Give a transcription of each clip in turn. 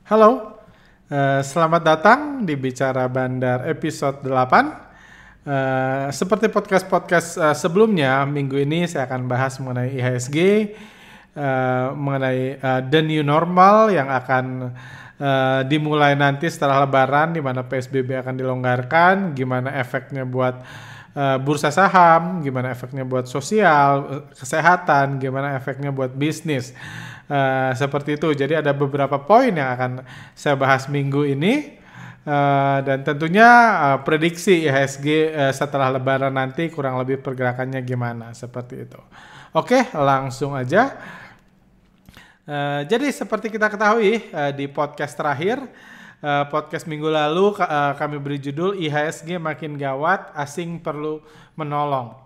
Halo, selamat datang di Bicara Bandar episode 8. Seperti podcast-podcast sebelumnya, minggu ini saya akan bahas mengenai IHSG, mengenai the new normal yang akan dimulai nanti setelah Lebaran, di mana PSBB akan dilonggarkan, gimana efeknya buat bursa saham, gimana efeknya buat sosial, kesehatan, gimana efeknya buat bisnis. Seperti itu. Jadi ada beberapa poin yang akan saya bahas minggu ini. Dan tentunya prediksi IHSG setelah Lebaran nanti kurang lebih pergerakannya gimana, seperti itu. Oke, langsung aja. Jadi seperti kita ketahui di podcast terakhir, podcast minggu lalu kami beri judul IHSG makin gawat, asing perlu menolong.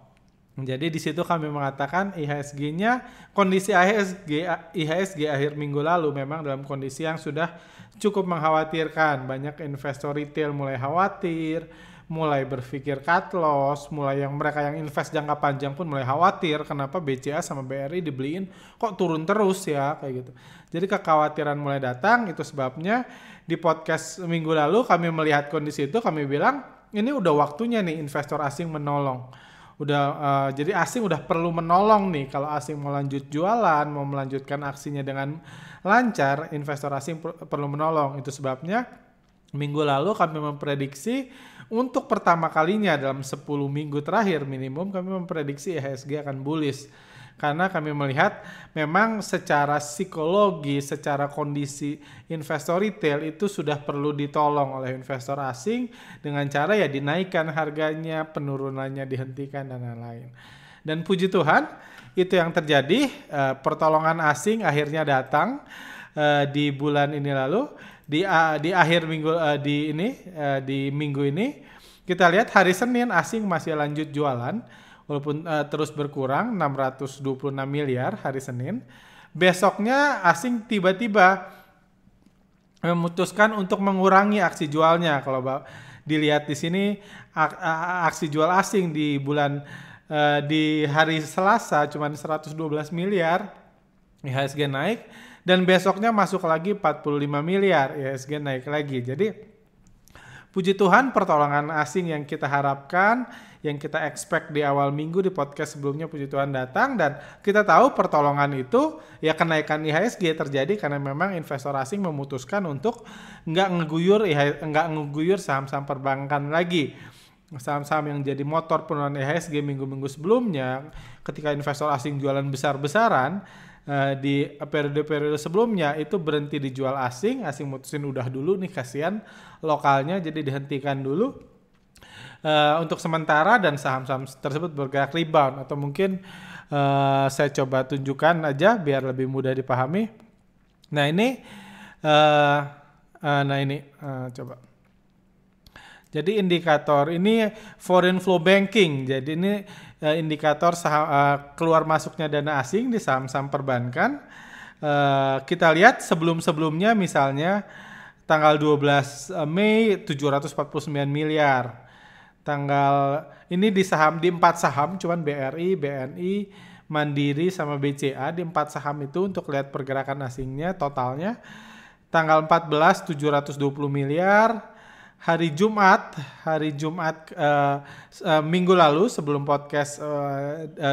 Jadi di situ kami mengatakan IHSG-nya, kondisi IHSG akhir minggu lalu memang dalam kondisi yang sudah cukup mengkhawatirkan. Banyak investor retail mulai khawatir, mulai berpikir cut loss, mulai mereka yang invest jangka panjang pun mulai khawatir kenapa BCA sama BRI dibeliin kok turun terus ya, kayak gitu. Jadi kekhawatiran mulai datang, itu sebabnya di podcast minggu lalu kami melihat kondisi itu, kami bilang ini udah waktunya nih investor asing menolong. Jadi asing udah perlu menolong nih. Kalau asing mau lanjut jualan, mau melanjutkan aksinya dengan lancar, investor asing perlu menolong. Itu sebabnya minggu lalu kami memprediksi untuk pertama kalinya dalam 10 minggu terakhir minimum kami memprediksi IHSG akan bullish. Karena kami melihat memang secara psikologi, secara kondisi investor retail itu sudah perlu ditolong oleh investor asing dengan cara ya dinaikkan harganya, penurunannya dihentikan dan lain-lain. Dan puji Tuhan itu yang terjadi, pertolongan asing akhirnya datang di bulan ini lalu, di akhir minggu di minggu ini kita lihat hari Senin asing masih lanjut jualan. Walaupun terus berkurang 626 miliar hari Senin. Besoknya asing tiba-tiba memutuskan untuk mengurangi aksi jualnya. Kalau dilihat di sini aksi jual asing di di hari Selasa cuma 112 miliar, IHSG naik, dan besoknya masuk lagi 45 miliar, IHSG naik lagi. Jadi puji Tuhan pertolongan asing yang kita harapkan, yang kita expect di awal minggu di podcast sebelumnya, puji Tuhan datang, dan kita tahu pertolongan itu ya kenaikan IHSG terjadi karena memang investor asing memutuskan untuk nggak ngeguyur saham-saham perbankan lagi. Saham-saham yang jadi motor penurunan IHSG minggu-minggu sebelumnya, ketika investor asing jualan besar-besaran, di periode-periode sebelumnya itu berhenti dijual asing mutusin udah dulu nih, kasihan lokalnya, jadi dihentikan dulu untuk sementara, dan saham-saham tersebut bergerak rebound. Atau mungkin saya coba tunjukkan aja biar lebih mudah dipahami. Nah ini coba. Jadi indikator ini foreign flow banking. Jadi ini indikator keluar masuknya dana asing di saham-saham perbankan. Kita lihat sebelum-sebelumnya, misalnya tanggal 12 Mei 749 miliar. Ini di 4 saham, cuman BRI, BNI, Mandiri sama BCA, di 4 saham itu untuk lihat pergerakan asingnya totalnya. Tanggal 14 720 miliar. Hari Jumat minggu lalu sebelum podcast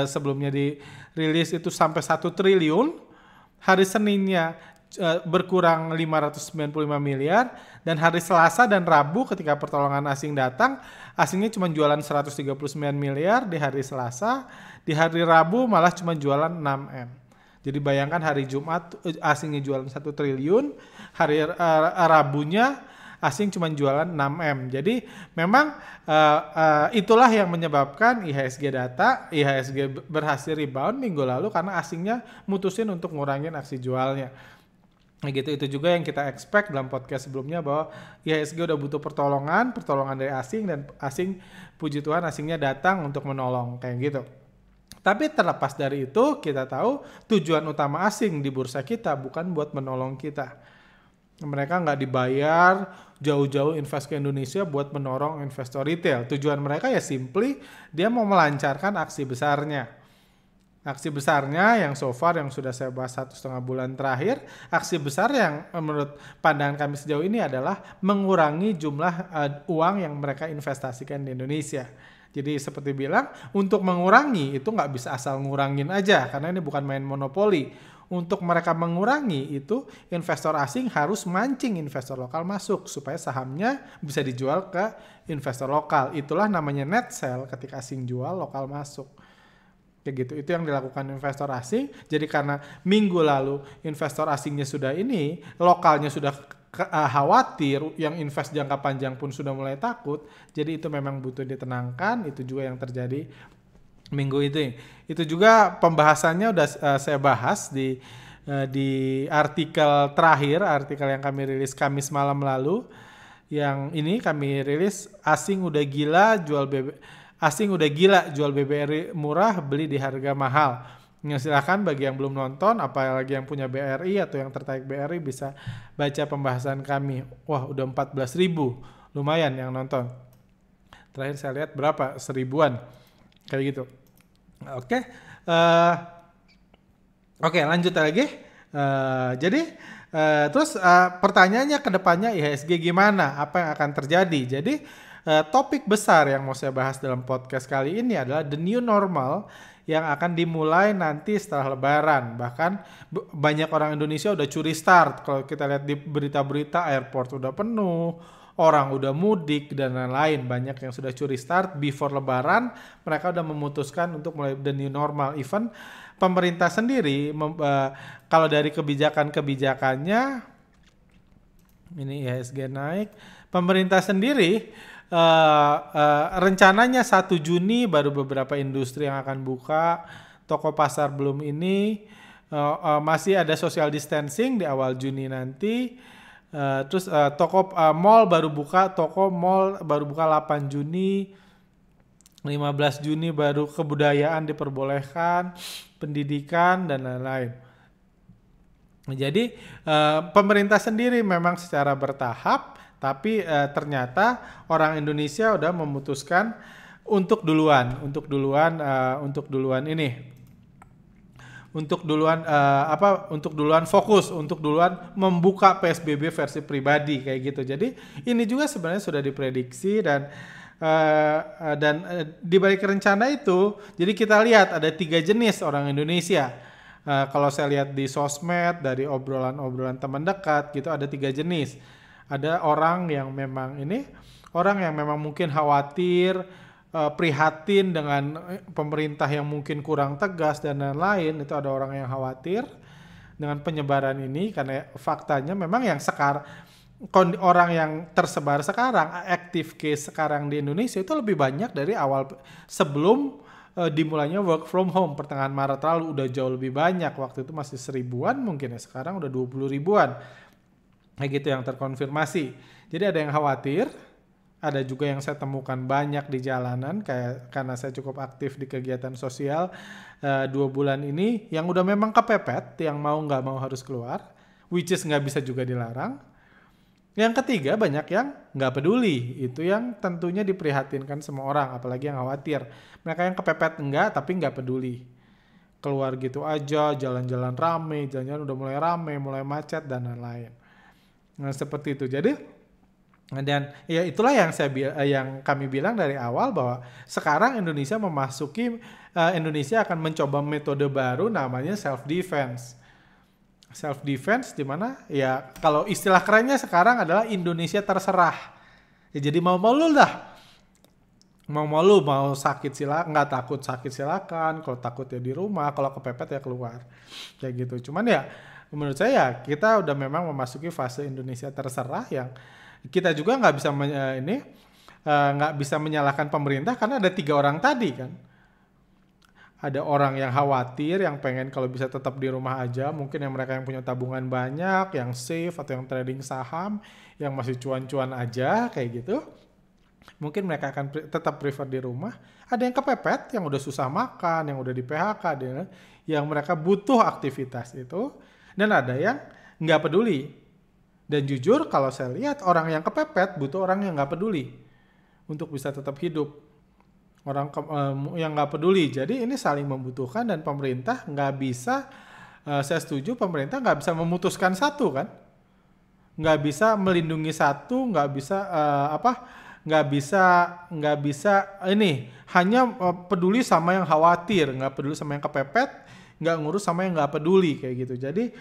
sebelumnya dirilis itu sampai 1 triliun. Hari Seninnya berkurang 595 miliar, dan hari Selasa dan Rabu ketika pertolongan asing datang, asingnya cuma jualan 139 miliar di hari Selasa, di hari Rabu malah cuma jualan 6M. Jadi bayangkan hari Jumat asingnya jualan 1 triliun, hari Rabunya asing cuma jualan 6M. Jadi memang itulah yang menyebabkan IHSG berhasil rebound minggu lalu, karena asingnya mutusin untuk ngurangin aksi jualnya. Nah gitu, itu juga yang kita expect dalam podcast sebelumnya, bahwa IHSG udah butuh pertolongan dari asing, dan puji Tuhan asingnya datang untuk menolong, kayak gitu. Tapi terlepas dari itu, kita tahu tujuan utama asing di bursa kita bukan buat menolong kita. Mereka nggak dibayar jauh-jauh invest ke Indonesia buat mendorong investor retail. Tujuan mereka ya simply dia mau melancarkan aksi besarnya. Aksi besarnya yang so far yang sudah saya bahas 1,5 bulan terakhir, aksi besar yang menurut pandangan kami sejauh ini adalah mengurangi jumlah uang yang mereka investasikan di Indonesia. Jadi seperti bilang, untuk mengurangi itu nggak bisa asal ngurangin aja, karena ini bukan main monopoli. Untuk mereka mengurangi itu, investor asing harus mancing investor lokal masuk supaya sahamnya bisa dijual ke investor lokal. Itulah namanya net sell ketika asing jual, lokal masuk. Kayak gitu, itu yang dilakukan investor asing. Jadi karena minggu lalu investor asingnya sudah ini, lokalnya sudah khawatir, yang invest jangka panjang pun sudah mulai takut. Jadi itu memang butuh ditenangkan. Itu juga yang terjadi minggu itu. Itu juga pembahasannya udah saya bahas di artikel terakhir, artikel yang kami rilis Kamis malam lalu. Yang ini kami rilis asing udah gila jual BBRI murah, beli di harga mahal. Silahkan bagi yang belum nonton, apalagi yang punya BRI atau yang tertarik BRI bisa baca pembahasan kami. Wah, udah 14.000, lumayan yang nonton. Terakhir saya lihat berapa? 1000-an, kayak gitu. Oke, lanjut lagi. Terus pertanyaannya ke depannya IHSG gimana? Apa yang akan terjadi? Jadi topik besar yang mau saya bahas dalam podcast kali ini adalah the new normal yang akan dimulai nanti setelah Lebaran. Bahkan banyak orang Indonesia udah curi start. Kalau kita lihat di berita-berita, airport udah penuh, orang udah mudik dan lain-lain. Banyak yang sudah curi start before Lebaran. Mereka udah memutuskan untuk mulai the new normal. Even pemerintah sendiri kalau dari kebijakannya, ini IHSG naik. Pemerintah sendiri rencananya 1 Juni baru beberapa industri yang akan buka. Toko pasar belum ini. Masih ada social distancing di awal Juni nanti. Terus mall baru buka, mall baru buka 8 Juni, 15 Juni baru kebudayaan diperbolehkan, pendidikan dan lain-lain. Jadi pemerintah sendiri memang secara bertahap, tapi ternyata orang Indonesia udah memutuskan untuk duluan fokus, untuk duluan membuka PSBB versi pribadi kayak gitu. Jadi ini juga sebenarnya sudah diprediksi dan di balik rencana itu, jadi kita lihat ada 3 jenis orang Indonesia. Kalau saya lihat di sosmed, dari obrolan-obrolan teman dekat gitu, ada 3 jenis. Ada orang yang memang mungkin khawatir, prihatin dengan pemerintah yang mungkin kurang tegas dan lain-lain. Itu ada orang yang khawatir dengan penyebaran ini, karena faktanya memang yang sekarang orang yang tersebar sekarang, active case sekarang di Indonesia itu lebih banyak dari awal sebelum dimulainya work from home pertengahan Maret lalu. Udah jauh lebih banyak. Waktu itu masih 1000-an mungkin ya, sekarang udah 20.000-an kayak gitu yang terkonfirmasi. Jadi ada yang khawatir. Ada juga yang saya temukan banyak di jalanan, karena saya cukup aktif di kegiatan sosial 2 bulan ini, yang udah memang kepepet, yang mau nggak mau harus keluar, which is nggak bisa juga dilarang. Yang ketiga, banyak yang nggak peduli. Itu yang tentunya diprihatinkan semua orang, apalagi yang khawatir. Mereka yang kepepet enggak, tapi nggak peduli. Keluar gitu aja, jalan-jalan rame, jalan-jalan udah mulai rame, mulai macet dan lain-lain. Nah seperti itu. Jadi dan ya itulah yang kami bilang dari awal, bahwa sekarang Indonesia akan mencoba metode baru namanya self defense. Self defense di mana ya kalau istilah kerennya sekarang adalah Indonesia terserah. Ya, jadi mau sakit nggak takut sakit silakan, kalau takut ya di rumah, kalau kepepet ya keluar. Kayak gitu. Cuman ya menurut saya kita udah memang memasuki fase Indonesia terserah, yang kita juga nggak bisa menyalahkan pemerintah, karena ada 3 orang tadi kan. Ada orang yang khawatir, yang pengen kalau bisa tetap di rumah aja, mungkin yang mereka yang punya tabungan banyak, yang safe atau yang trading saham, yang masih cuan-cuan aja kayak gitu, mungkin mereka akan tetap prefer di rumah. Ada yang kepepet, yang udah susah makan, yang udah di PHK, yang mereka butuh aktivitas itu, dan ada yang nggak peduli. Dan jujur kalau saya lihat orang yang kepepet butuh orang yang nggak peduli untuk bisa tetap hidup. yang nggak peduli. Jadi ini saling membutuhkan dan pemerintah nggak bisa, saya setuju pemerintah nggak bisa memutuskan satu kan, nggak bisa melindungi satu, nggak bisa ini hanya peduli sama yang khawatir, nggak peduli sama yang kepepet, nggak ngurus sama yang nggak peduli kayak gitu. Jadi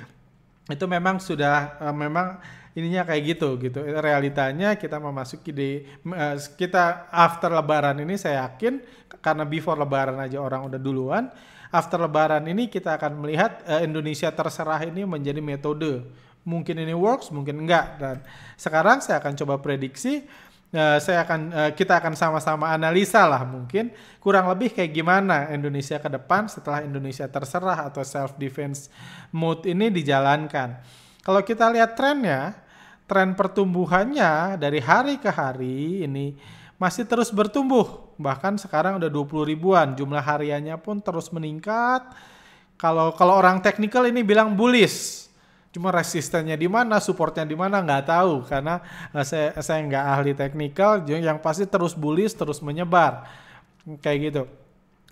itu memang sudah memang ininya kayak gitu. Realitanya kita memasuki kita after lebaran ini, saya yakin karena before lebaran aja orang udah duluan, after lebaran ini kita akan melihat Indonesia terserah ini menjadi metode. Mungkin ini works, mungkin enggak. Dan sekarang saya akan coba prediksi, kita akan sama-sama analisa lah, mungkin kurang lebih kayak gimana Indonesia ke depan setelah Indonesia terserah atau self defense mode ini dijalankan. Kalau kita lihat trennya, tren pertumbuhannya dari hari ke hari ini masih terus bertumbuh. Bahkan sekarang udah 20 ribuan, jumlah hariannya pun terus meningkat. Kalau orang teknikal ini bilang bullish. Cuma resistennya di mana, supportnya di mana nggak tahu karena saya nggak ahli teknikal. Yang pasti terus bullish, terus menyebar kayak gitu.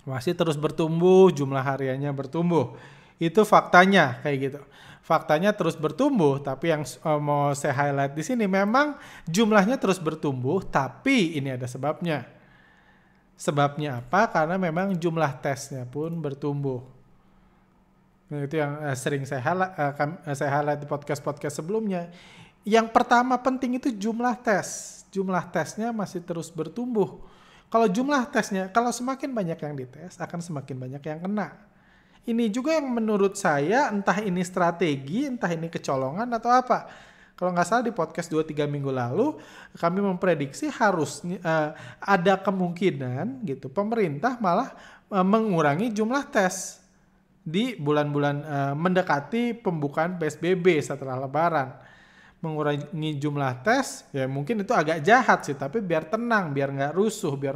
Masih terus bertumbuh, jumlah hariannya bertumbuh. Itu faktanya kayak gitu. Faktanya terus bertumbuh, tapi yang mau saya highlight di sini memang jumlahnya terus bertumbuh, tapi ini ada sebabnya. Sebabnya apa? Karena memang jumlah tesnya pun bertumbuh. Nah, itu yang sering saya highlight di podcast-podcast sebelumnya. Yang pertama penting itu jumlah tes. Jumlah tesnya masih terus bertumbuh. Kalau jumlah tesnya, kalau semakin banyak yang dites, akan semakin banyak yang kena. Ini juga yang menurut saya, entah ini strategi, entah ini kecolongan atau apa. Kalau nggak salah di podcast 2-3 minggu lalu, kami memprediksi harus ada kemungkinan gitu pemerintah malah mengurangi jumlah tes di bulan-bulan mendekati pembukaan PSBB setelah Lebaran. Mengurangi jumlah tes, ya mungkin itu agak jahat sih, tapi biar tenang, biar nggak rusuh, biar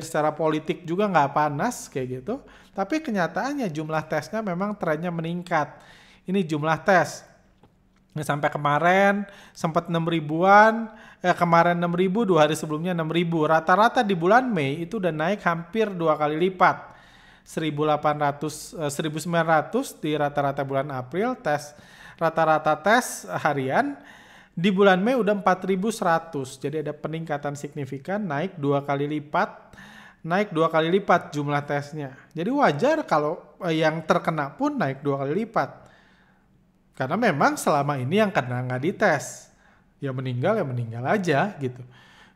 secara politik juga nggak panas kayak gitu. Tapi kenyataannya jumlah tesnya memang trennya meningkat. Ini jumlah tes. Sampai kemarin sempat 6 ribuan, kemarin 6 ribu, 2 hari sebelumnya 6 ribu. Rata-rata di bulan Mei itu udah naik hampir 2 kali lipat. 1.900 di rata-rata bulan April, rata-rata tes harian. Di bulan Mei udah 4.100, jadi ada peningkatan signifikan, naik 2 kali lipat jumlah tesnya. Jadi wajar kalau yang terkena pun naik 2 kali lipat. Karena memang selama ini yang kena nggak dites. Ya meninggal aja gitu.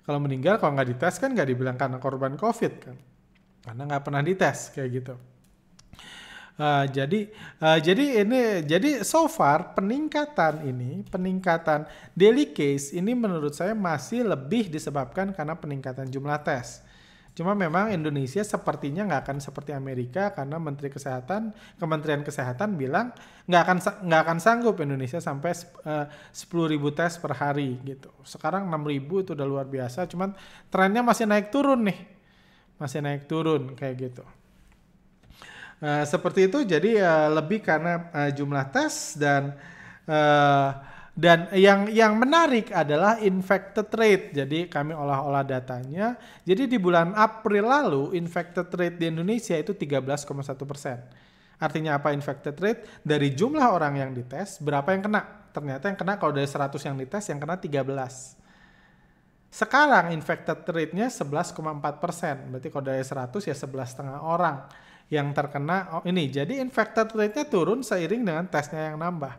Kalau meninggal, kalau nggak dites kan nggak dibilang karena korban COVID kan. Karena nggak pernah dites kayak gitu. Jadi so far peningkatan daily case ini menurut saya masih lebih disebabkan karena peningkatan jumlah tes. Cuma memang Indonesia sepertinya nggak akan seperti Amerika karena Kementerian Kesehatan bilang nggak akan sanggup Indonesia sampai 10.000 tes per hari gitu. Sekarang 6.000 itu udah luar biasa. Cuman trennya masih naik turun kayak gitu. Seperti itu, jadi lebih karena jumlah tes dan yang menarik adalah infected rate. Jadi kami olah datanya. Jadi di bulan April lalu infected rate di Indonesia itu 13,1%. Artinya apa infected rate? Dari jumlah orang yang dites, berapa yang kena? Ternyata yang kena kalau dari 100 yang dites, yang kena 13. Sekarang infected rate-nya 11,4%. Berarti kalau dari 100 ya 11,5 orang yang terkena ini. Jadi infected rate-nya turun seiring dengan tesnya yang nambah.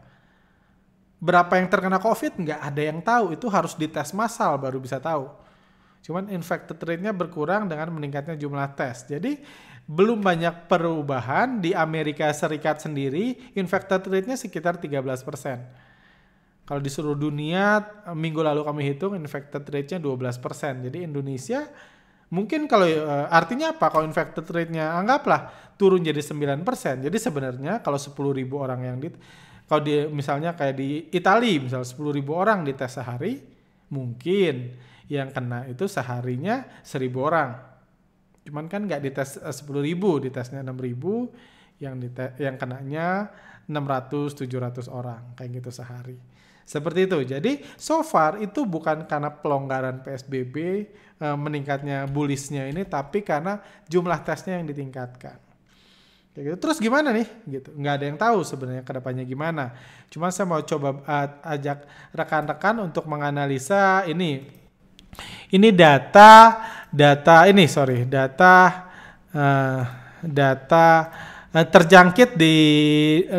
Berapa yang terkena COVID nggak ada yang tahu. Itu harus dites massal baru bisa tahu. Cuman infected rate-nya berkurang dengan meningkatnya jumlah tes. Jadi belum banyak perubahan. Di Amerika Serikat sendiri infected rate-nya sekitar 13%. Kalau di seluruh dunia minggu lalu kami hitung infected rate-nya 12%. Jadi Indonesia mungkin kalau artinya apa? Kalau infected rate-nya anggaplah turun jadi 9%. Jadi sebenarnya kalau 10.000 orang yang kalau misalnya kayak di Italia, misal 10.000 orang dites sehari, mungkin yang kena itu seharinya 1.000 orang. Cuman kan nggak dites 10.000, ditesnya 6.000, yang kenanya 600-700 orang, kayak gitu sehari. Seperti itu. Jadi so far itu bukan karena pelonggaran PSBB, meningkatnya bullishnya ini, tapi karena jumlah tesnya yang ditingkatkan. Kayak gitu. Terus gimana nih? Gitu. Nggak ada yang tahu sebenarnya kedepannya gimana. Cuma saya mau coba ajak rekan-rekan untuk menganalisa ini. Ini data terjangkit di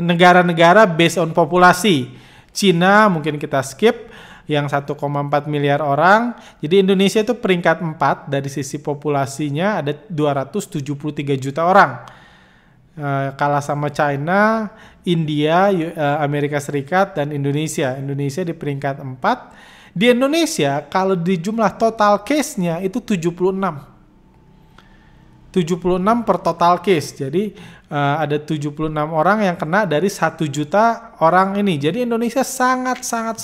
negara-negara based on populasi. Cina mungkin kita skip yang 1,4 miliar orang. Jadi Indonesia itu peringkat 4 dari sisi populasinya, ada 273 juta orang. Kalah sama China, India, Amerika Serikat, dan Indonesia. Indonesia di peringkat 4. Di Indonesia kalau di jumlah total case-nya itu 76 per total case. Jadi ada 76 orang yang kena dari 1 juta orang ini. Jadi Indonesia sangat-sangat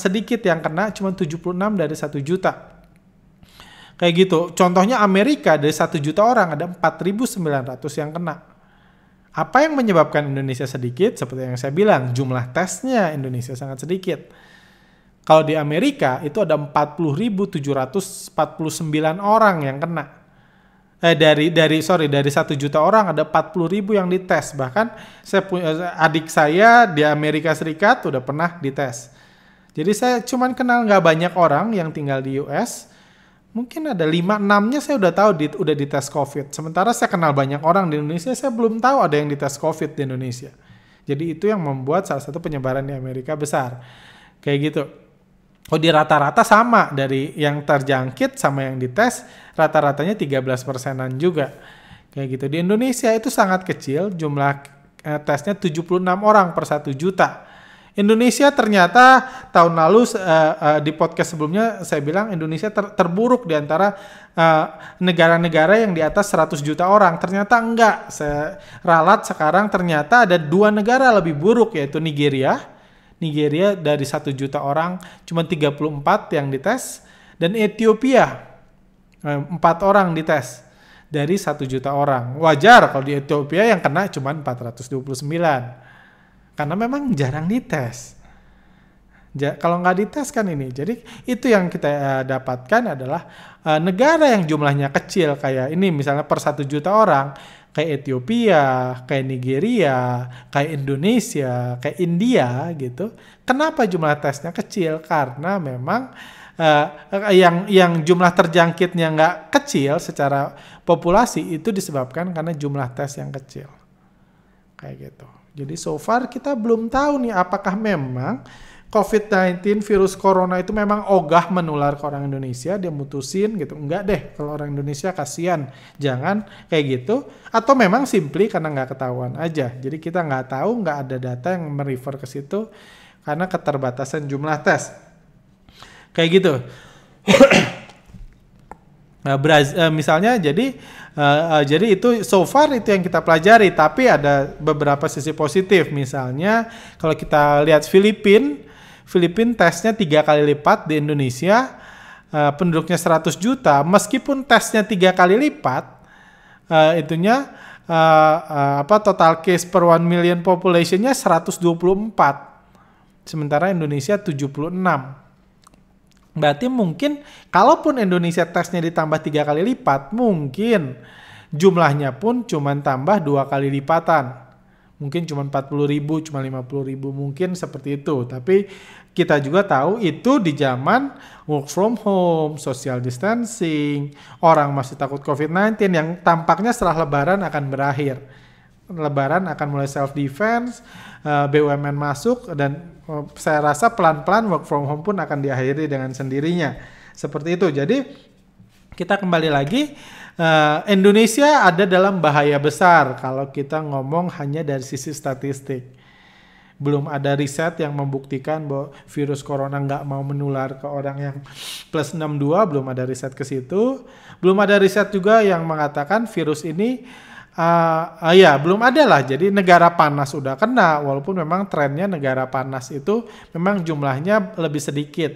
sedikit yang kena, cuma 76 dari 1 juta. Kayak gitu. Contohnya Amerika dari 1 juta orang ada 4.900 yang kena. Apa yang menyebabkan Indonesia sedikit? Seperti yang saya bilang, jumlah tesnya Indonesia sangat sedikit. Kalau di Amerika itu ada 40.749 orang yang kena. Dari 1 juta orang ada 40.000 yang dites. Bahkan adik saya di Amerika Serikat udah pernah dites. Jadi saya cuman kenal nggak banyak orang yang tinggal di US. Mungkin ada 5-6-nya saya udah tahu udah dites COVID. Sementara saya kenal banyak orang di Indonesia, saya belum tahu ada yang dites COVID di Indonesia. Jadi itu yang membuat salah satu penyebaran di Amerika besar. Kayak gitu. Oh, di rata-rata sama, dari yang terjangkit sama yang dites, rata-ratanya 13%-an juga. Kayak gitu. Di Indonesia itu sangat kecil, jumlah tesnya 76 orang per 1 juta. Indonesia ternyata tahun lalu di podcast sebelumnya saya bilang Indonesia terburuk di antara negara-negara yang di atas 100 juta orang. Ternyata enggak. Saya ralat sekarang ternyata ada 2 negara lebih buruk, yaitu Nigeria. Nigeria dari 1 juta orang cuma 34 yang dites, dan Ethiopia 4 orang dites dari 1 juta orang. Wajar kalau di Ethiopia yang kena cuma 429 karena memang jarang dites. Kalau nggak dites kan ini. Jadi itu yang kita dapatkan adalah negara yang jumlahnya kecil kayak ini, misalnya per 1 juta orang, kayak Ethiopia, kayak Nigeria, kayak Indonesia, kayak India gitu. Kenapa jumlah tesnya kecil? Karena memang yang jumlah terjangkitnya nggak kecil secara populasi itu disebabkan karena jumlah tes yang kecil. Kayak gitu. Jadi so far kita belum tahu nih apakah memang COVID-19 virus corona itu memang ogah menular ke orang Indonesia, dia mutusin gitu. Enggak deh, kalau orang Indonesia kasihan, jangan kayak gitu. Atau memang simply karena nggak ketahuan aja. Jadi kita nggak tahu, nggak ada data yang merefer ke situ karena keterbatasan jumlah tes. Kayak gitu. Misalnya jadi itu so far itu yang kita pelajari, tapi ada beberapa sisi positif. Misalnya kalau kita lihat Filipina tesnya 3 kali lipat di Indonesia, penduduknya 100 juta, meskipun tesnya 3 kali lipat, total case per 1 million population-nya 124, sementara Indonesia 76. Berarti mungkin kalaupun Indonesia tesnya ditambah 3 kali lipat, mungkin jumlahnya pun cuma tambah 2 kali lipatan. Mungkin cuma 40.000, cuma 50.000, mungkin seperti itu. Tapi kita juga tahu itu di zaman work from home, social distancing, orang masih takut COVID-19 yang tampaknya setelah Lebaran akan berakhir. Lebaran akan mulai self-defense, BUMN masuk, dan saya rasa pelan-pelan work from home pun akan diakhiri dengan sendirinya. Seperti itu. Jadi kita kembali lagi, Indonesia ada dalam bahaya besar kalau kita ngomong hanya dari sisi statistik. Belum ada riset yang membuktikan bahwa virus corona nggak mau menular ke orang yang plus 62, belum ada riset ke situ. Belum ada riset juga yang mengatakan virus ini belum ada lah. Jadi negara panas udah kena, walaupun memang trennya negara panas itu memang jumlahnya lebih sedikit.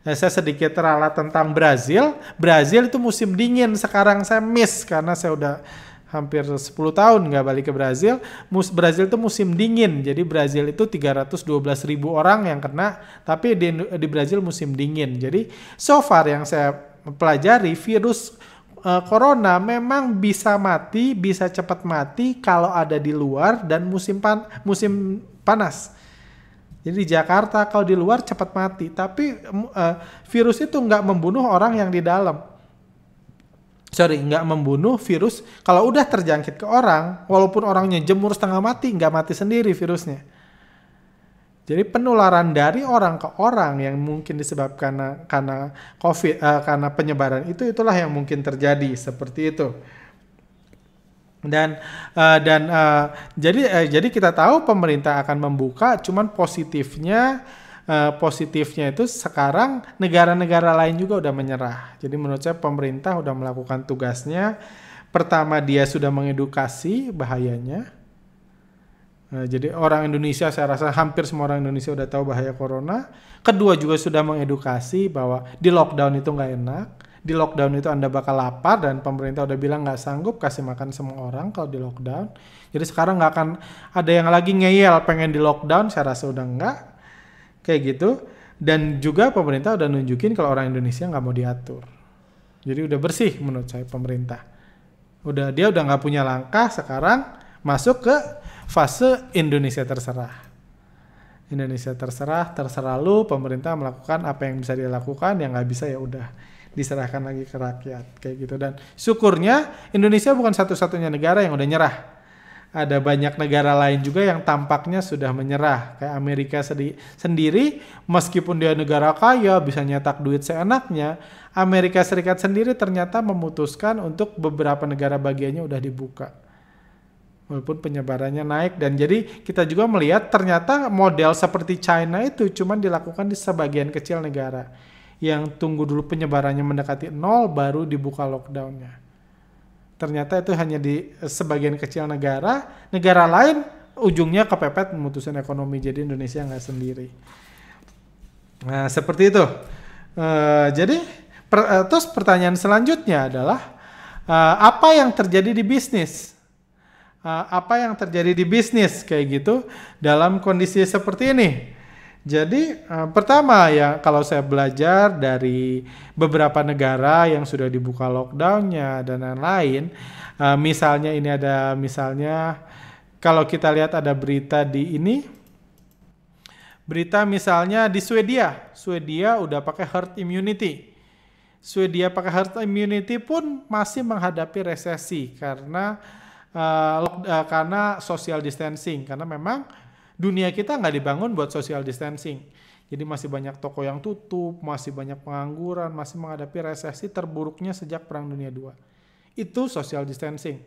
Saya sedikit ralat tentang Brazil. Brazil itu musim dingin, sekarang saya miss karena saya udah hampir 10 tahun nggak balik ke Brazil. Brazil itu musim dingin, jadi Brazil itu 312.000 orang yang kena, tapi di Brazil musim dingin. Jadi so far yang saya pelajari, virus corona memang bisa mati, bisa cepat mati kalau ada di luar dan musim panas. Jadi di Jakarta kalau di luar cepat mati, tapi virus itu nggak membunuh orang yang di dalam. Nggak membunuh virus. Kalau udah terjangkit ke orang, walaupun orangnya jemur setengah mati, nggak mati sendiri virusnya. Jadi penularan dari orang ke orang yang mungkin disebabkan karena COVID, karena penyebaran itulah yang mungkin terjadi seperti itu. Jadi kita tahu pemerintah akan membuka, cuman positifnya itu sekarang negara-negara lain juga udah menyerah. Jadi menurut saya pemerintah udah melakukan tugasnya. Pertama, dia sudah mengedukasi bahayanya. Jadi orang Indonesia, saya rasa hampir semua orang Indonesia udah tahu bahaya corona. Kedua, juga sudah mengedukasi bahwa di lockdown itu nggak enak. Di lockdown itu Anda bakal lapar dan pemerintah udah bilang nggak sanggup kasih makan semua orang kalau di lockdown. Jadi sekarang nggak akan ada yang lagi ngeyel pengen di lockdown, saya rasa udah nggak. Kayak gitu. Dan juga pemerintah udah nunjukin kalau orang Indonesia nggak mau diatur. Jadi udah bersih menurut saya pemerintah. Dia udah nggak punya langkah, sekarang masuk ke fase Indonesia terserah. Indonesia terserah lu, pemerintah melakukan apa yang bisa dilakukan, yang nggak bisa ya udah diserahkan lagi ke rakyat kayak gitu. Dan syukurnya Indonesia bukan satu-satunya negara yang udah nyerah. Ada banyak negara lain juga yang tampaknya sudah menyerah. Kayak Amerika sendiri, meskipun dia negara kaya, bisa nyetak duit seenaknya, Amerika Serikat sendiri ternyata memutuskan untuk beberapa negara bagiannya udah dibuka. Walaupun penyebarannya naik. Dan jadi kita juga melihat ternyata model seperti China itu cuma dilakukan di sebagian kecil negara. Yang tunggu dulu penyebarannya mendekati 0, baru dibuka lockdownnya. Ternyata itu hanya di sebagian kecil negara lain ujungnya kepepet memutuskan ekonomi, jadi Indonesia nggak sendiri. Nah seperti itu. Terus pertanyaan selanjutnya adalah apa yang terjadi di bisnis? Apa yang terjadi di bisnis kayak gitu dalam kondisi seperti ini? Jadi pertama ya, kalau saya belajar dari beberapa negara yang sudah dibuka lockdownnya dan lain-lain, misalnya ini ada kalau kita lihat ada berita misalnya di Swedia udah pakai herd immunity. Swedia pakai herd immunity pun masih menghadapi resesi karena social distancing, karena memang dunia kita nggak dibangun buat social distancing. Jadi masih banyak toko yang tutup, masih banyak pengangguran, masih menghadapi resesi terburuknya sejak Perang Dunia II. Itu social distancing.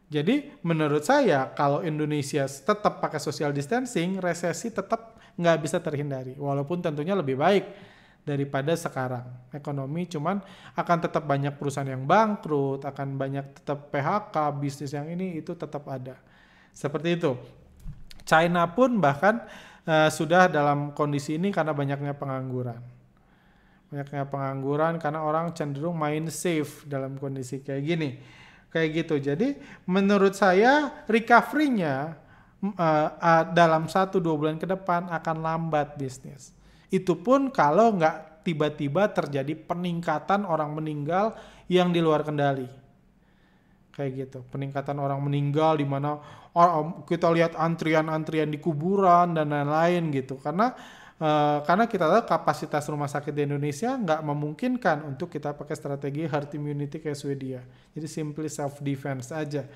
Jadi menurut saya kalau Indonesia tetap pakai social distancing, resesi tetap nggak bisa terhindari. Walaupun tentunya lebih baik daripada sekarang. Ekonomi cuman akan tetap banyak perusahaan yang bangkrut, akan banyak tetap PHK, bisnis yang ini itu tetap ada. Seperti itu. China pun bahkan sudah dalam kondisi ini karena banyaknya pengangguran. Banyaknya pengangguran karena orang cenderung main safe dalam kondisi kayak gini. Kayak gitu. Jadi menurut saya recovery-nya dalam 1-2 bulan ke depan akan lambat bisnis. Itu pun kalau nggak tiba-tiba terjadi peningkatan orang meninggal yang di luar kendali. Kayak gitu, peningkatan orang meninggal di mana kita lihat antrian-antrian di kuburan dan lain-lain gitu. Karena kita tahu kapasitas rumah sakit di Indonesia nggak memungkinkan untuk kita pakai strategi herd immunity kayak Swedia. Jadi simply self defense aja.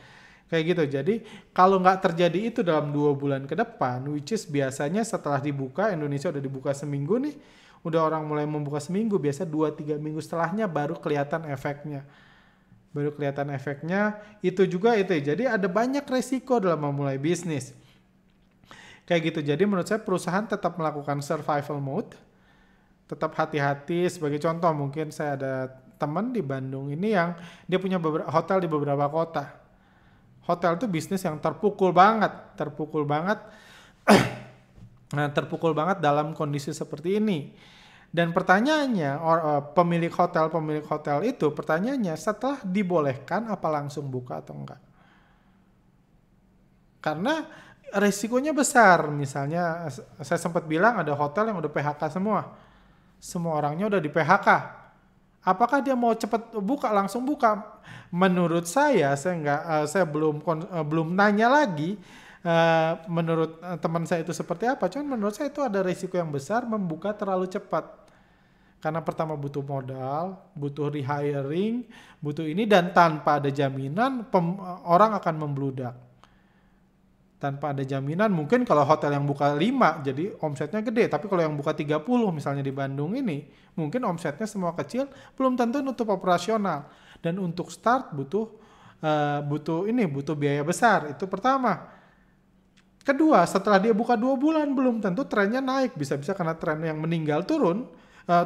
Kayak gitu. Jadi kalau nggak terjadi itu dalam 2 bulan ke depan, which is biasanya setelah dibuka, Indonesia udah dibuka seminggu nih, udah orang mulai membuka seminggu, biasa 2-3 minggu setelahnya baru kelihatan efeknya. Itu juga itu. Jadi ada banyak resiko dalam memulai bisnis. Kayak gitu. Jadi menurut saya perusahaan tetap melakukan survival mode. Tetap hati-hati. Sebagai contoh mungkin saya ada teman di Bandung ini yang dia punya hotel di beberapa kota. Hotel itu bisnis yang terpukul banget. Nah, terpukul banget dalam kondisi seperti ini. Dan pertanyaannya, pemilik hotel itu pertanyaannya setelah dibolehkan apa langsung buka atau enggak? Karena resikonya besar. Misalnya saya sempat bilang ada hotel yang udah PHK semua. Semua orangnya udah di PHK. Apakah dia mau cepat buka langsung buka? Menurut saya saya belum nanya lagi. Menurut teman saya itu seperti apa? Cuman menurut saya itu ada risiko yang besar membuka terlalu cepat. Karena pertama butuh modal, butuh rehiring, butuh ini, dan tanpa ada jaminan orang akan membludak. Tanpa ada jaminan, mungkin kalau hotel yang buka 5 jadi omsetnya gede, tapi kalau yang buka 30 misalnya di Bandung ini, mungkin omsetnya semua kecil, belum tentu nutup operasional. Dan untuk start butuh biaya besar, itu pertama. Kedua, setelah dia buka 2 bulan belum tentu trennya naik, bisa-bisa karena tren yang meninggal turun,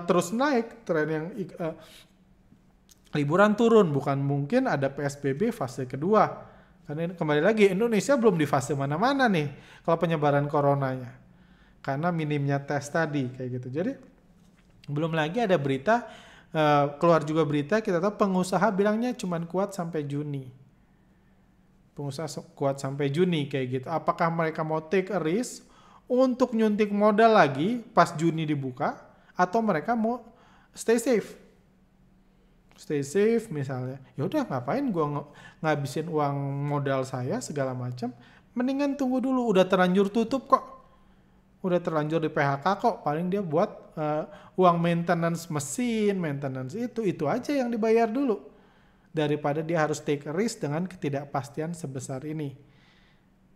terus naik, tren yang liburan turun, bukan mungkin ada PSBB fase kedua. Karena kembali lagi Indonesia belum di fase mana-mana nih kalau penyebaran coronanya. Karena minimnya tes tadi kayak gitu. Jadi belum lagi ada berita, keluar juga berita kita tahu pengusaha bilangnya cuma kuat sampai Juni. Pengusaha kuat sampai Juni kayak gitu. Apakah mereka mau take a risk untuk nyuntik modal lagi pas Juni dibuka? Atau mereka mau stay safe misalnya, ya udah ngapain gue ngabisin uang modal saya segala macam, mendingan tunggu dulu, udah terlanjur tutup kok, udah terlanjur di PHK kok, paling dia buat uang maintenance mesin, maintenance itu aja yang dibayar dulu, daripada dia harus take a risk dengan ketidakpastian sebesar ini.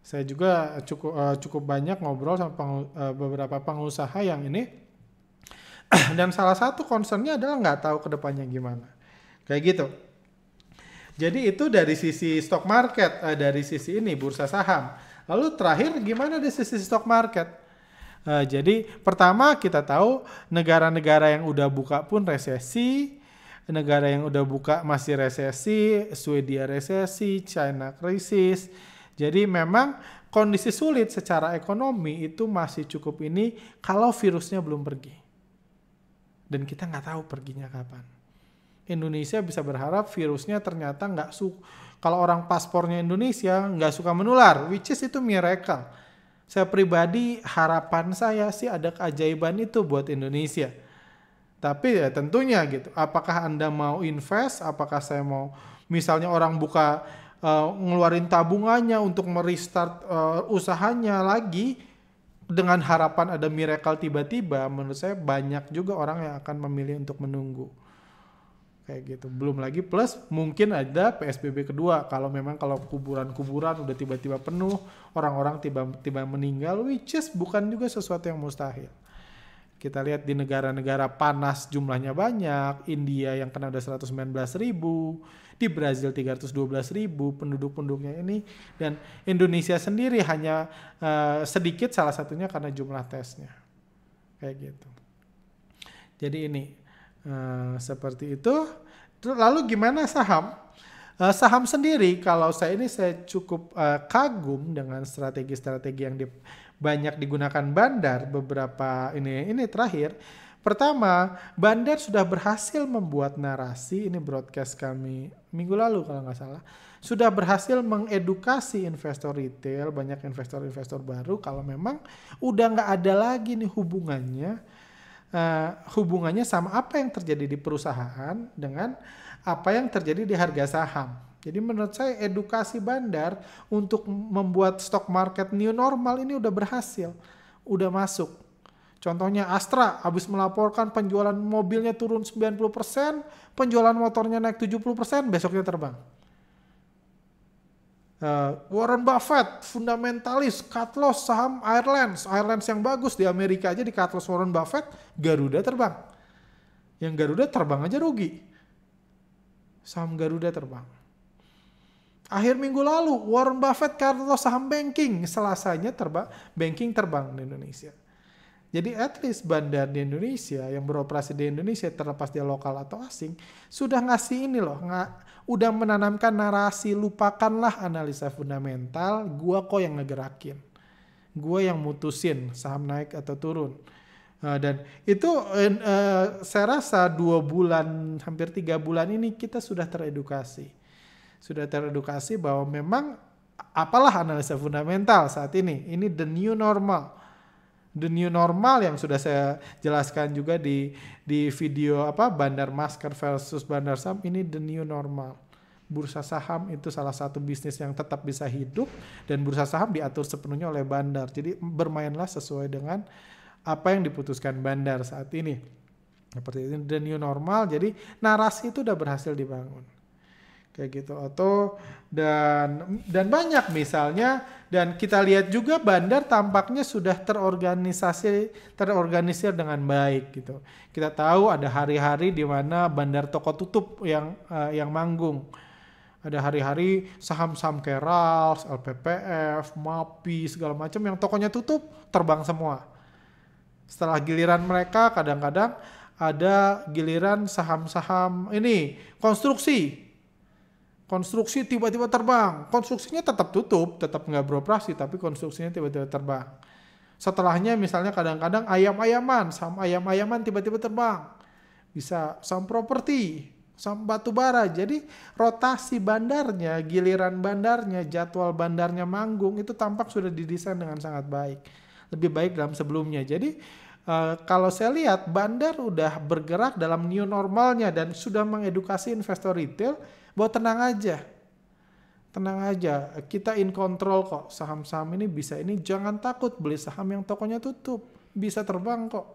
Saya juga cukup banyak ngobrol sama beberapa pengusaha yang ini. Dan salah satu concernnya adalah nggak tahu kedepannya gimana. Kayak gitu. Jadi itu dari sisi stock market, dari sisi ini bursa saham. Lalu terakhir gimana dari sisi stock market? Jadi pertama kita tahu negara-negara yang udah buka pun resesi, negara yang udah buka masih resesi, Swedia resesi, China krisis. Jadi memang kondisi sulit secara ekonomi itu masih cukup ini kalau virusnya belum pergi. Dan kita nggak tahu perginya kapan. Indonesia bisa berharap virusnya ternyata kalau orang paspornya Indonesia nggak suka menular, which is itu miracle. Saya pribadi harapan saya sih ada keajaiban itu buat Indonesia. Tapi ya tentunya gitu, apakah Anda mau invest, apakah saya mau misalnya orang buka ngeluarin tabungannya untuk merestart usahanya lagi, dengan harapan ada miracle tiba-tiba, menurut saya banyak juga orang yang akan memilih untuk menunggu. Kayak gitu. Belum lagi plus mungkin ada PSBB kedua. Kalau kuburan-kuburan udah tiba-tiba penuh, orang-orang tiba-tiba meninggal, which is bukan juga sesuatu yang mustahil. Kita lihat di negara-negara panas jumlahnya banyak, India yang kena udah 119.000, di Brazil 312.000 penduduknya ini, dan Indonesia sendiri hanya sedikit, salah satunya karena jumlah tesnya. Kayak gitu. Jadi ini seperti itu. Lalu gimana saham? Saham sendiri kalau saya cukup kagum dengan strategi-strategi yang banyak digunakan Bandar beberapa ini terakhir. Pertama, Bandar sudah berhasil membuat narasi, ini broadcast kami minggu lalu kalau nggak salah, sudah berhasil mengedukasi investor retail, banyak investor-investor baru kalau memang udah nggak ada lagi nih hubungannya sama apa yang terjadi di perusahaan dengan apa yang terjadi di harga saham. Jadi menurut saya edukasi Bandar untuk membuat stock market new normal ini udah berhasil, udah masuk. Contohnya Astra habis melaporkan penjualan mobilnya turun 90%, penjualan motornya naik 70%, besoknya terbang. Warren Buffett, fundamentalis, cut loss saham Airlines yang bagus di Amerika aja di cut loss Warren Buffett, Garuda terbang. Yang Garuda terbang aja rugi. Saham Garuda terbang. Akhir minggu lalu Warren Buffett cut loss saham banking, Selasanya banking terbang di Indonesia. Jadi at least Bandar di Indonesia yang beroperasi di Indonesia terlepas dia lokal atau asing sudah ngasih ini loh, udah menanamkan narasi lupakanlah analisa fundamental, gua kok yang ngegerakin, gua yang mutusin saham naik atau turun. Dan itu saya rasa 2 bulan, hampir 3 bulan ini kita sudah teredukasi. Sudah teredukasi bahwa memang apalah analisa fundamental saat ini. Ini the new normal. The new normal yang sudah saya jelaskan juga di video bandar masker versus bandar saham, ini the new normal. Bursa saham itu salah satu bisnis yang tetap bisa hidup dan bursa saham diatur sepenuhnya oleh bandar. Jadi bermainlah sesuai dengan apa yang diputuskan bandar saat ini. Seperti ini the new normal. Jadi narasi itu udah berhasil dibangun. Kayak gitu. Dan banyak misalnya, dan kita lihat juga bandar tampaknya sudah terorganisir dengan baik gitu. Kita tahu ada hari-hari di mana bandar toko tutup yang manggung. Ada hari-hari saham-saham kayak RALS, LPPF, MAPI, segala macam yang tokonya tutup, terbang semua. Setelah giliran mereka, kadang-kadang ada giliran saham-saham ini, konstruksi tiba-tiba terbang. Konstruksinya tetap tutup, tetap nggak beroperasi, tapi konstruksinya tiba-tiba terbang. Setelahnya misalnya kadang-kadang saham ayam-ayaman tiba-tiba terbang. Bisa saham properti, saham batu bara. Jadi rotasi bandarnya, giliran bandarnya, jadwal bandarnya manggung itu tampak sudah didesain dengan sangat baik. Lebih baik dalam sebelumnya. Jadi kalau saya lihat bandar udah bergerak dalam new normalnya dan sudah mengedukasi investor retail bahwa tenang aja, kita in control kok, saham-saham ini bisa, ini jangan takut beli saham yang tokonya tutup, bisa terbang kok.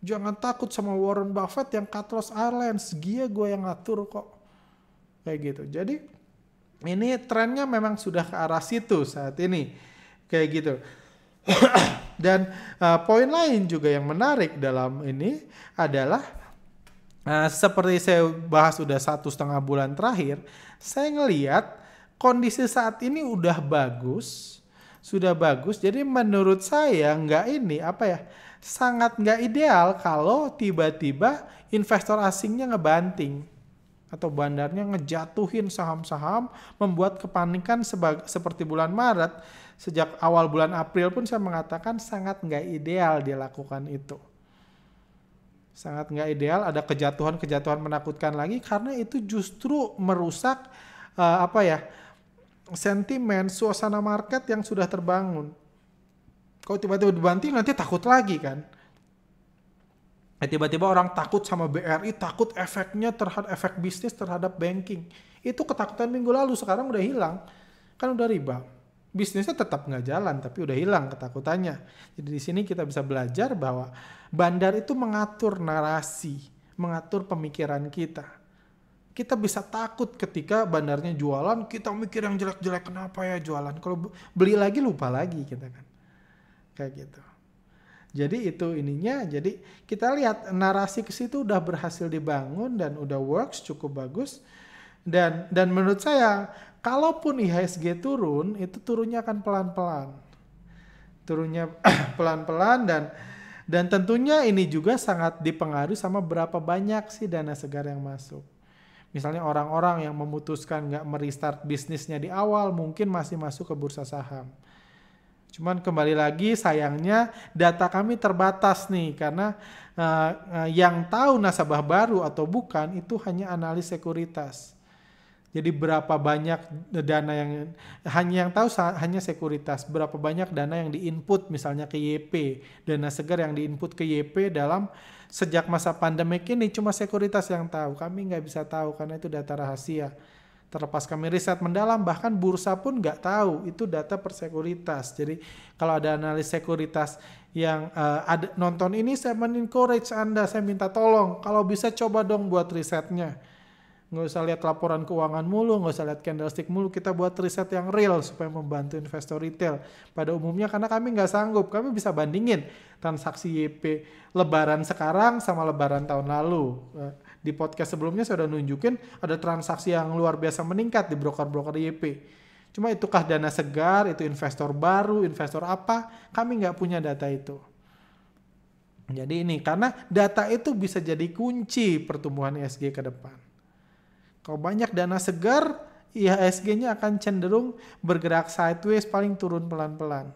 Jangan takut sama Warren Buffett yang cut loss Airlines, gue yang ngatur kok. Kayak gitu. Jadi ini trennya memang sudah ke arah situ saat ini. Kayak gitu. Dan poin lain juga yang menarik dalam ini adalah seperti saya bahas udah 1,5 bulan terakhir, saya ngelihat kondisi saat ini udah bagus, sudah bagus. Jadi menurut saya sangat nggak ideal kalau tiba-tiba investor asingnya ngebanting atau bandarnya ngejatuhin saham-saham, membuat kepanikan seperti bulan Maret. Sejak awal bulan April pun saya mengatakan sangat nggak ideal dia lakukan itu. Sangat nggak ideal, ada kejatuhan menakutkan lagi karena itu justru merusak sentimen suasana market yang sudah terbangun. Kalau tiba-tiba dibanting nanti takut lagi kan. Tiba-tiba orang takut sama BRI, takut efeknya terhadap efek bisnis terhadap banking. Itu ketakutan minggu lalu, sekarang udah hilang. Kan udah riba. Bisnisnya tetap nggak jalan, tapi udah hilang ketakutannya. Jadi di sini kita bisa belajar bahwa bandar itu mengatur narasi, mengatur pemikiran kita. Kita bisa takut ketika bandarnya jualan, kita mikir yang jelek-jelek, kenapa ya jualan? Kalau beli lagi lupa lagi kita kan. Kayak gitu. Jadi itu ininya, jadi kita lihat narasi ke situ udah berhasil dibangun dan udah works cukup bagus. Dan menurut saya kalaupun IHSG turun, itu turunnya akan pelan-pelan. Turunnya pelan-pelan dan tentunya ini juga sangat dipengaruhi sama berapa banyak sih dana segar yang masuk. Misalnya orang-orang yang memutuskan nggak merestart bisnisnya di awal mungkin masih masuk ke bursa saham. Cuman kembali lagi sayangnya data kami terbatas nih karena yang tahu nasabah baru atau bukan itu hanya analis sekuritas. Jadi berapa banyak dana yang tahu hanya sekuritas, berapa banyak dana yang diinput misalnya ke YP, dana segar yang diinput ke YP dalam sejak masa pandemik ini cuma sekuritas yang tahu, kami nggak bisa tahu karena itu data rahasia. Terlepas kami riset mendalam, bahkan bursa pun nggak tahu, itu data per sekuritas. Jadi kalau ada analis sekuritas yang ada nonton ini, saya men-encourage Anda, saya minta tolong, kalau bisa coba dong buat risetnya. Nggak usah lihat laporan keuangan mulu, nggak usah lihat candlestick mulu, kita buat riset yang real supaya membantu investor retail. Pada umumnya karena kami nggak sanggup, kami bisa bandingin transaksi YP lebaran sekarang sama lebaran tahun lalu. Di podcast sebelumnya saya udah nunjukin ada transaksi yang luar biasa meningkat di broker-broker YP. Cuma itukah dana segar, itu investor baru, investor apa, kami nggak punya data itu. Jadi ini, karena data itu bisa jadi kunci pertumbuhan IHSG ke depan. Kalau banyak dana segar, IHSG-nya akan cenderung bergerak sideways, paling turun pelan-pelan.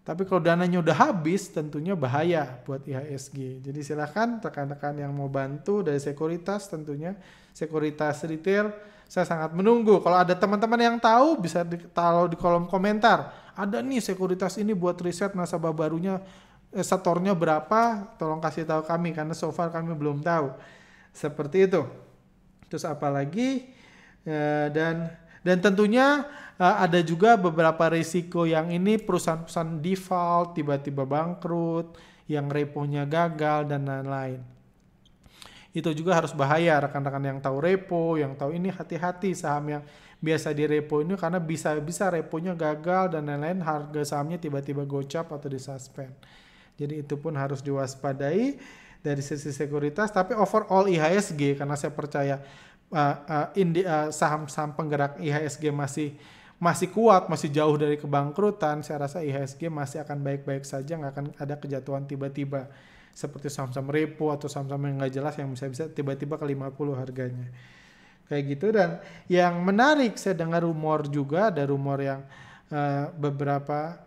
Tapi kalau dananya udah habis, tentunya bahaya buat IHSG. Jadi silakan rekan-rekan yang mau bantu dari sekuritas, tentunya sekuritas retail, saya sangat menunggu. Kalau ada teman-teman yang tahu, bisa taruh di kolom komentar. Ada nih sekuritas ini buat riset nasabah barunya, setornya berapa, tolong kasih tahu kami, karena so far kami belum tahu. Seperti itu. Terus apa lagi? Dan tentunya ada juga beberapa risiko yang ini perusahaan-perusahaan default, tiba-tiba bangkrut, yang reponya gagal dan lain-lain. Itu juga harus bahaya, rekan-rekan yang tahu repo, yang tahu ini hati-hati saham yang biasa di repo ini, karena bisa reponya gagal dan lain-lain, harga sahamnya tiba-tiba gocap atau disuspend. Jadi itu pun harus diwaspadai dari sisi sekuritas. Tapi overall IHSG, karena saya percaya saham-saham penggerak IHSG masih kuat, masih jauh dari kebangkrutan. Saya rasa IHSG masih akan baik-baik saja, nggak akan ada kejatuhan tiba-tiba seperti saham-saham repo atau saham-saham yang nggak jelas yang bisa tiba-tiba ke 50 harganya kayak gitu. Dan yang menarik, saya dengar rumor juga, ada rumor yang beberapa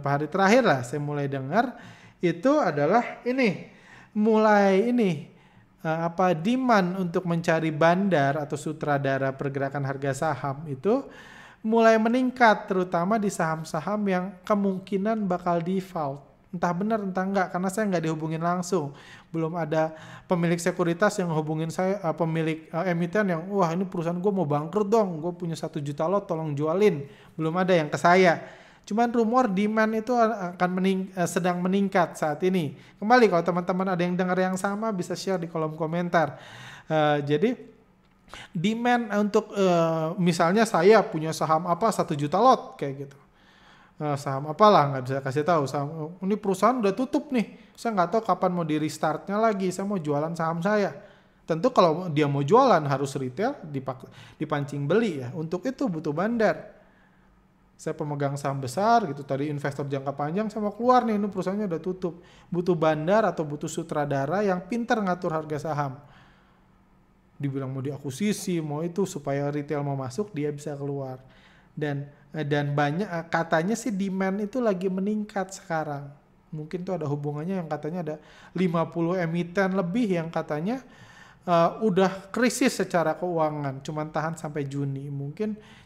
hari terakhir lah saya mulai dengar, itu adalah demand untuk mencari bandar atau sutradara pergerakan harga saham itu mulai meningkat, terutama di saham-saham yang kemungkinan bakal default. Entah benar entah enggak, karena saya nggak dihubungin langsung. Belum ada pemilik sekuritas yang hubungin saya, pemilik emiten yang, wah ini perusahaan gue mau bangkrut dong, gue punya 1 juta lot, tolong jualin. Belum ada yang ke saya. Cuman rumor demand itu akan sedang meningkat saat ini. Kembali kalau teman-teman ada yang dengar yang sama, bisa share di kolom komentar. Jadi demand untuk misalnya saya punya saham apa 1 juta lot kayak gitu. Saham apalah nggak bisa kasih tahu. Saham, ini perusahaan udah tutup nih. Saya nggak tahu kapan mau di restartnya lagi. Saya mau jualan saham saya. Tentu kalau dia mau jualan harus retail dipancing beli ya. Untuk itu butuh bandar. Saya pemegang saham besar gitu, tadi investor jangka panjang, saya mau keluar nih, ini perusahaannya udah tutup. Butuh bandar atau butuh sutradara yang pintar ngatur harga saham. Dibilang mau diakuisisi, mau itu supaya retail mau masuk, dia bisa keluar. Dan banyak katanya sih demand itu lagi meningkat sekarang. Mungkin tuh ada hubungannya, yang katanya ada 50 emiten lebih yang katanya udah krisis secara keuangan, cuman tahan sampai Juni.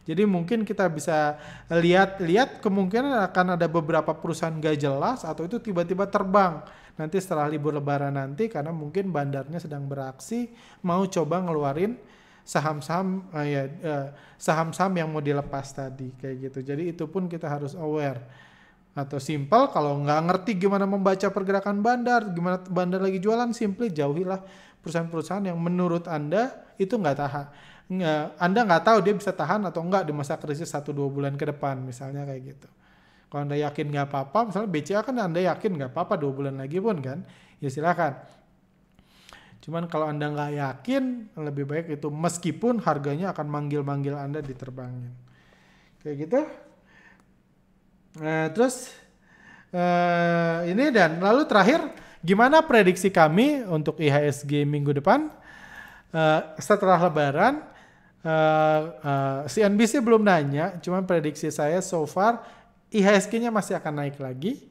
Jadi mungkin kita bisa lihat kemungkinan akan ada beberapa perusahaan gak jelas atau itu tiba-tiba terbang nanti setelah libur lebaran nanti, karena mungkin bandarnya sedang beraksi mau coba ngeluarin saham-saham yang mau dilepas tadi kayak gitu. Jadi itu pun kita harus aware. Atau simple, kalau nggak ngerti gimana membaca pergerakan bandar, gimana bandar lagi jualan, simply jauhilah perusahaan-perusahaan yang menurut Anda itu nggak tahan. Anda nggak tahu dia bisa tahan atau nggak di masa krisis 1-2 bulan ke depan, misalnya kayak gitu. Kalau Anda yakin nggak apa-apa, misalnya BCA kan Anda yakin nggak apa-apa 2 bulan lagi pun kan, ya silakan. Cuman kalau Anda nggak yakin, lebih baik itu meskipun harganya akan manggil-manggil Anda diterbangin. Kayak gitu. Terus ini, dan lalu terakhir, gimana prediksi kami untuk IHSG minggu depan? Setelah Lebaran, CNBC belum nanya, cuman prediksi saya so far IHSG-nya masih akan naik lagi.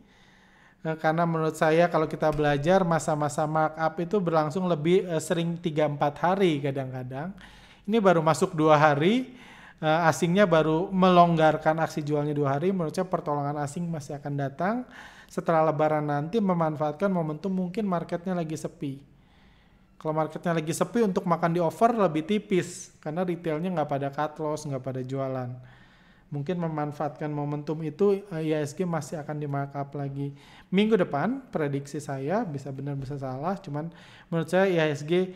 Karena menurut saya kalau kita belajar masa-masa markup itu berlangsung lebih sering 3-4 hari kadang-kadang. Ini baru masuk 2 hari, asingnya baru melonggarkan aksi jualnya 2 hari. Menurut saya pertolongan asing masih akan datang setelah Lebaran nanti, memanfaatkan momentum mungkin marketnya lagi sepi. Kalau marketnya lagi sepi, untuk makan di offer lebih tipis karena retailnya nggak pada cut loss, nggak pada jualan. Mungkin memanfaatkan momentum itu, IHSG masih akan di markup lagi minggu depan. Prediksi saya bisa benar bisa salah, cuman menurut saya IHSG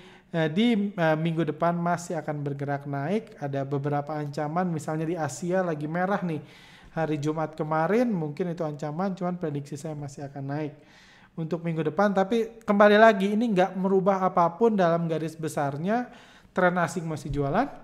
di minggu depan masih akan bergerak naik. Ada beberapa ancaman, misalnya di Asia lagi merah nih hari Jumat kemarin, mungkin itu ancaman, cuman prediksi saya masih akan naik untuk minggu depan. Tapi kembali lagi, ini nggak merubah apapun dalam garis besarnya. Tren asing masih jualan.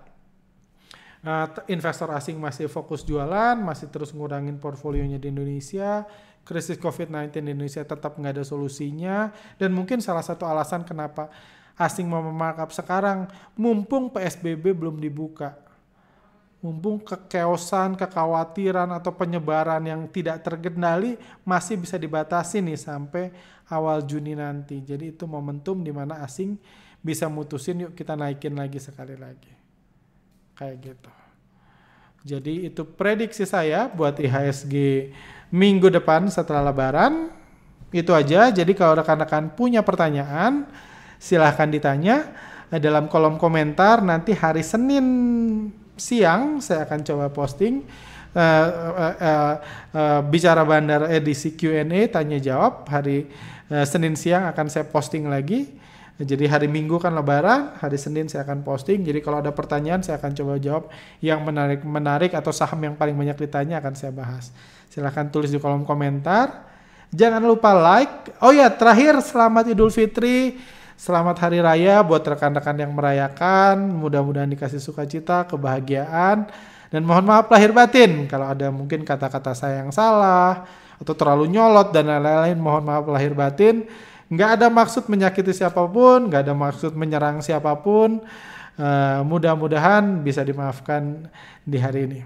Investor asing masih fokus jualan, masih terus ngurangin portfolionya di Indonesia. Krisis COVID-19 di Indonesia tetap nggak ada solusinya. Dan mungkin salah satu alasan kenapa asing mau memarkup sekarang, mumpung PSBB belum dibuka. mumpung kekeosan, kekhawatiran atau penyebaran yang tidak terkendali masih bisa dibatasi nih sampai awal Juni nanti. Jadi itu momentum di mana asing bisa mutusin yuk kita naikin lagi sekali lagi. Kayak gitu. Jadi itu prediksi saya buat IHSG minggu depan setelah Lebaran. Itu aja. Jadi kalau rekan-rekan punya pertanyaan, silahkan ditanya dalam kolom komentar. Nanti hari Senin siang saya akan coba posting bicara bandar edisi Q&A tanya jawab. Hari Senin siang akan saya posting lagi. Jadi hari Minggu kan Lebaran, hari Senin saya akan posting. Jadi kalau ada pertanyaan saya akan coba jawab yang menarik atau saham yang paling banyak ditanya akan saya bahas. Silahkan tulis di kolom komentar. Jangan lupa like. Oh ya, terakhir selamat Idul Fitri. Selamat Hari Raya buat rekan-rekan yang merayakan. Mudah-mudahan dikasih sukacita, kebahagiaan. Dan mohon maaf lahir batin. Kalau ada mungkin kata-kata saya yang salah atau terlalu nyolot dan lain-lain, mohon maaf lahir batin. Nggak ada maksud menyakiti siapapun, nggak ada maksud menyerang siapapun. Mudah-mudahan bisa dimaafkan di hari ini.